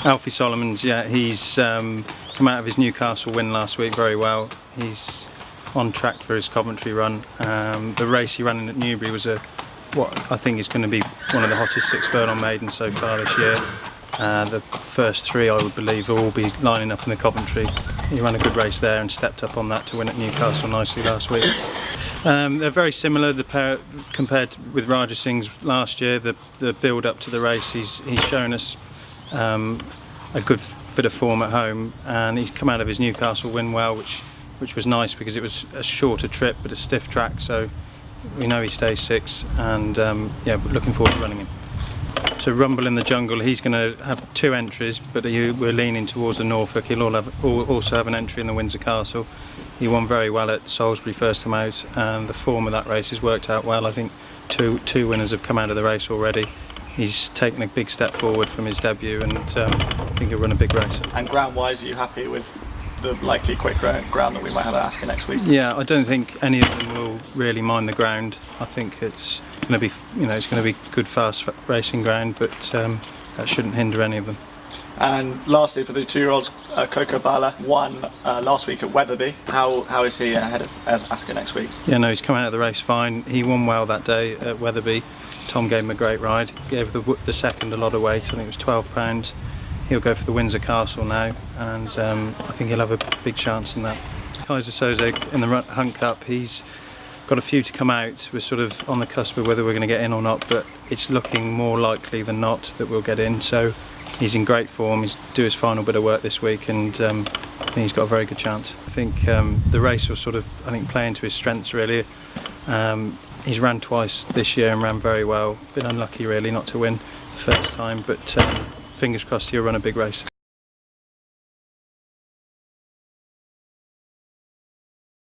Alfie Solomon's, yeah, he's come out of his Newcastle win last week very well. He's on track for his Coventry run. The race he ran in at Newbury was what I think is going to be one of the hottest 6 furlong maidens so far this year. The first 3, I would believe, will all be lining up in the Coventry. He ran a good race there and stepped up on that to win at Newcastle nicely last week. They're very similar, the pair, compared with Raja Singh's last year. The build up to the race, he's shown us a good bit of form at home, and he's come out of his Newcastle win well, which was nice because it was a shorter trip but a stiff track, so we know he stays 6, and yeah, looking forward to running him. So Rumble in the Jungle, he's going to have 2 entries, but we're leaning towards the Norfolk. He'll also have an entry in the Windsor Castle. He won very well at Salisbury first time out, and the form of that race has worked out well. I think two winners have come out of the race already. He's taken a big step forward from his debut, and I think he'll run a big race. And ground-wise, are you happy with the likely quick ground that we might have at Asker next week? Yeah, I don't think any of them will really mind the ground. I think it's going to be, it's going to be good, fast racing ground, but that shouldn't hinder any of them. And lastly, for the 2-year-olds, Cococabala won last week at Wetherby. How is he ahead of Asker next week? Yeah, no, he's come out of the race fine. He won well that day at Wetherby. Tom gave him a great ride. Gave the second a lot of weight. I think it was £12. He'll go for the Windsor Castle now, and I think he'll have a big chance in that. Kaiser Soze in the Hunt Cup, he's got a few to come out. We're sort of on the cusp of whether we're going to get in or not, but it's looking more likely than not that we'll get in. So he's in great form. He's due his final bit of work this week, and I think he's got a very good chance. I think the race will sort of, play into his strengths really. He's ran twice this year and ran very well. Been unlucky really not to win the first time, but fingers crossed he'll run a big race.